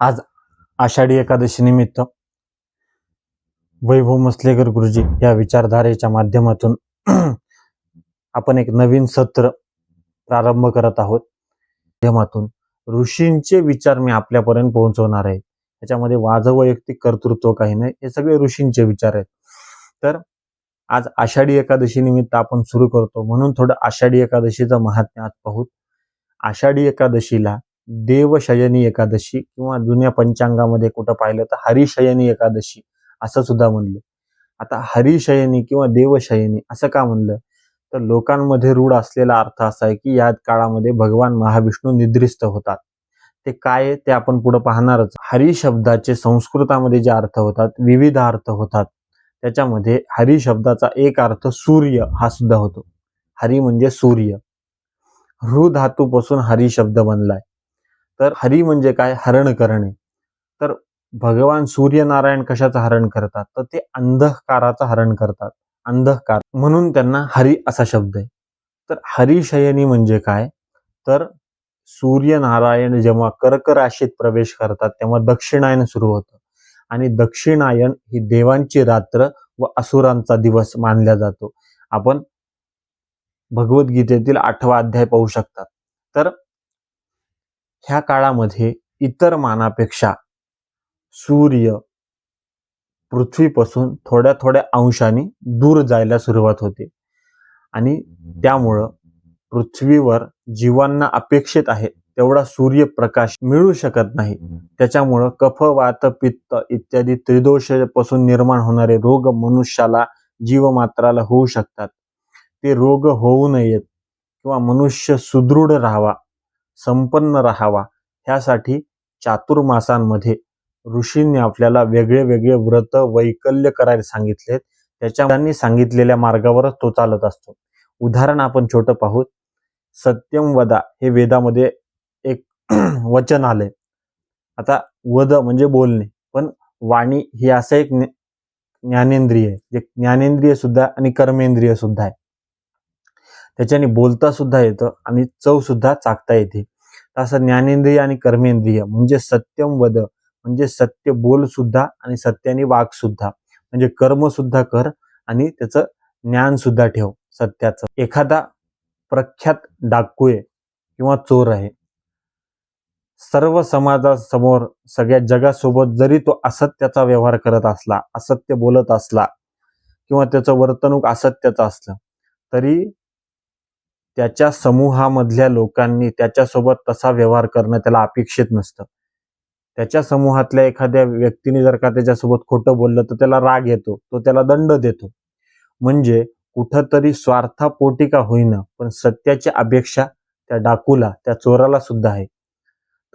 आज आषाढी एकादशी निमित्त वैभव मसलेकर गुरुजी या विचारधारेच्या माध्यमातून आपण एक नवीन सत्र प्रारंभ करत आहोत. माध्यमातून ऋषींचे विचार मी आपल्यापर्यंत पोहोचवणार आहे. त्याच्यामध्ये माझं वैयक्तिक कर्तृत्व काही नाही, हे सगळे ऋषींचे विचार आहेत. तर आज आषाढी एकादशी निमित्त आपण सुरू करतो, म्हणून थोडं आषाढी एकादशीचं महात्म्य आज पाहूत. आषाढी एकादशीला देवशयनी एकादशी किंवा जुन्या पंचांगामध्ये कुठं पाहिलं तर हरिशयनी एकादशी असं सुद्धा म्हणलं. आता हरिशयनी किंवा देवशयनी असं का म्हणलं तर लोकांमध्ये रूढ असलेला अर्थ असा आहे की या काळामध्ये भगवान महाविष्णू निद्रिस्त होतात. ते काय आहे ते आपण पुढे पाहणारच. हरी शब्दाचे संस्कृतामध्ये जे अर्थ होतात, विविध अर्थ होतात. त्याच्यामध्ये हरी शब्दाचा एक अर्थ सूर्य हा सुद्धा होतो. हरी म्हणजे सूर्य. हृ धातूपासून हरी शब्द बनलाय. तर हरी म्हणजे काय? हरण करणे. तर भगवान सूर्यनारायण कशाचं हरण करतात तर ते अंधकाराचं हरण करतात. अंधकार म्हणून त्यांना हरी असा शब्द आहे. तर हरिशयनी म्हणजे काय तर सूर्यनारायण जेव्हा कर्क राशीत प्रवेश करतात तेव्हा दक्षिणायन सुरू होतं आणि दक्षिणायन ही देवांची रात्र व असुरांचा दिवस मानला जातो. आपण भगवद्गीतेतील 8वा अध्याय पाहू शकतात. तर ह्या काळामध्ये इतर मानापेक्षा सूर्य पृथ्वीपासून थोड्या थोड्या अंशाने दूर जायला सुरुवात होते आणि त्यामुळं पृथ्वीवर जीवांना अपेक्षित आहे तेवढा सूर्यप्रकाश मिळू शकत नाही. त्याच्यामुळं कफ वात पित्त इत्यादी त्रिदोषापासून निर्माण होणारे रोग मनुष्याला जीवमात्राला होऊ शकतात. ते रोग होऊ नयेत किंवा मनुष्य सुदृढ राहावा, संपन्न राहावा ह्यासाठी चातुर्मासांमध्ये ऋषींनी आपल्याला वेगळे वेगळे व्रत वैकल्य करायला सांगितलेत. त्यांनी सांगितलेल्या मार्गावरच तो चालत असतो. उदाहरण आपण छोटं पाहूत. सत्यम वदा हे वेदामध्ये एक वचन आलंय. आता वद म्हणजे बोलणे, पण वाणी ही असं एक ज्ञानेंद्रिय आहे, जे ज्ञानेंद्रिय सुद्धा आणि कर्मेंद्रिय सुद्धा आहे. त्याच्याने बोलता सुद्धा येतं आणि चव सुद्धा चाखता येते. असं ज्ञानेंद्रिय आणि कर्मेंद्रिय म्हणजे सत्यम वद म्हणजे सत्य बोल सुद्धा आणि सत्याने वाग सुद्धा, म्हणजे कर्म सुद्धा कर आणि त्याचं ज्ञान सुद्धा ठेव सत्याचं. एखादा प्रख्यात डाकू आहे किंवा चोर आहे, सर्व समाजासमोर सगळ्या जगासोबत जरी तो असत्याचा व्यवहार करत असला, असत्य बोलत असला किंवा त्याचं वर्तणूक असत्याचं असलं तरी त्याच्या समूहामधल्या लोकांनी त्याच्यासोबत तसा व्यवहार करणं त्याला अपेक्षित नसतं. त्याच्या समूहातल्या एखाद्या व्यक्तीने जर का त्याच्यासोबत खोटं बोललं तर त्याला राग येतो, तो त्याला दंड देतो. म्हणजे कुठंतरी स्वार्थापोटी का होईना पण सत्याची अपेक्षा त्या डाकूला, त्या चोराला सुद्धा आहे.